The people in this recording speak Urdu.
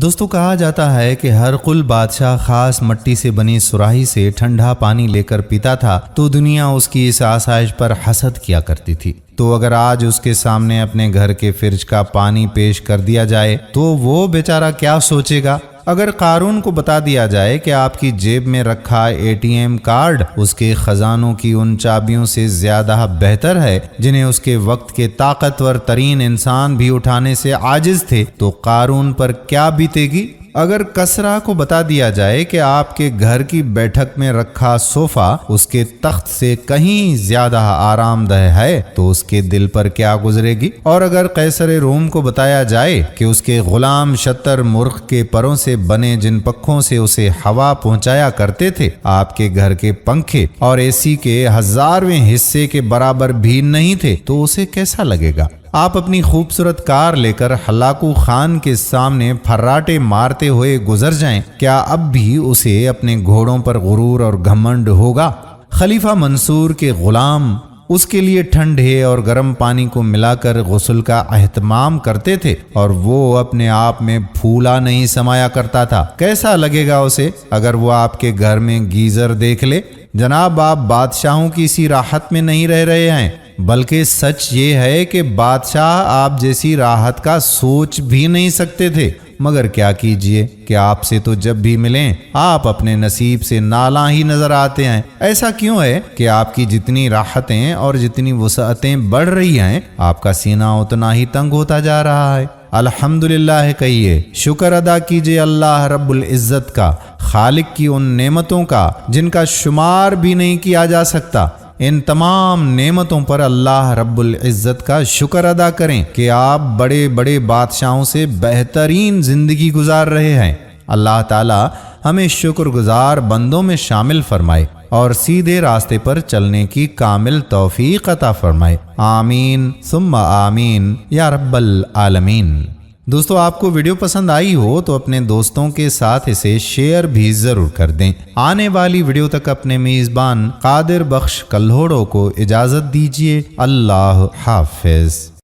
دوستو کہا جاتا ہے کہ ہرقل بادشاہ خاص مٹی سے بنی سراہی سے ٹھنڈا پانی لے کر پیتا تھا تو دنیا اس کی اس آسائش پر حسد کیا کرتی تھی۔ تو اگر آج اس کے سامنے اپنے گھر کے فرج کا پانی پیش کر دیا جائے تو وہ بیچارہ کیا سوچے گا؟ اگر قارون کو بتا دیا جائے کہ آپ کی جیب میں رکھا ATM کارڈ اس کے خزانوں کی ان چابیوں سے زیادہ بہتر ہے جنہیں اس کے وقت کے طاقتور ترین انسان بھی اٹھانے سے عاجز تھے، تو قارون پر کیا بیتے گی؟ اگر کسرا کو بتا دیا جائے کہ آپ کے گھر کی بیٹھک میں رکھا صوفہ اس کے تخت سے کہیں زیادہ آرام دہ ہے تو اس کے دل پر کیا گزرے گی؟ اور اگر قیصر روم کو بتایا جائے کہ اس کے غلام شتر مرغ کے پروں سے بنے جن پنکھوں سے اسے ہوا پہنچایا کرتے تھے آپ کے گھر کے پنکھے اور AC کے 1000ویں حصے کے برابر بھی نہیں تھے تو اسے کیسا لگے گا؟ آپ اپنی خوبصورت کار لے کر ہلاکو خان کے سامنے پھراٹے مارتے ہوئے گزر جائیں، کیا اب بھی اسے اپنے گھوڑوں پر غرور اور گھمنڈ ہوگا؟ خلیفہ منصور کے غلام اس کے لیے ٹھنڈے اور گرم پانی کو ملا کر غسل کا اہتمام کرتے تھے اور وہ اپنے آپ میں پھولا نہیں سمایا کرتا تھا، کیسا لگے گا اسے اگر وہ آپ کے گھر میں گیزر دیکھ لے؟ جناب، آپ بادشاہوں کی اسی راحت میں نہیں رہ رہے ہیں، بلکہ سچ یہ ہے کہ بادشاہ آپ جیسی راحت کا سوچ بھی نہیں سکتے تھے، مگر کیا کیجئے کہ آپ سے تو جب بھی ملیں آپ اپنے نصیب سے نالاں ہی نظر آتے ہیں۔ ایسا کیوں ہے کہ آپ کی جتنی راحتیں اور جتنی وسعتیں بڑھ رہی ہیں آپ کا سینہ اتنا ہی تنگ ہوتا جا رہا ہے؟ الحمدللہ کہیے، شکر ادا کیجئے اللہ رب العزت کا، خالق کی ان نعمتوں کا جن کا شمار بھی نہیں کیا جا سکتا۔ ان تمام نعمتوں پر اللہ رب العزت کا شکر ادا کریں کہ آپ بڑے بڑے بادشاہوں سے بہترین زندگی گزار رہے ہیں۔ اللہ تعالی ہمیں شکر گزار بندوں میں شامل فرمائے اور سیدھے راستے پر چلنے کی کامل توفیق عطا فرمائے، آمین ثم آمین یا رب العالمین۔ دوستو، آپ کو ویڈیو پسند آئی ہو تو اپنے دوستوں کے ساتھ اسے شیئر بھی ضرور کر دیں۔ آنے والی ویڈیو تک اپنے میزبان قادر بخش کلہوڑوں کو اجازت دیجیے۔ اللہ حافظ۔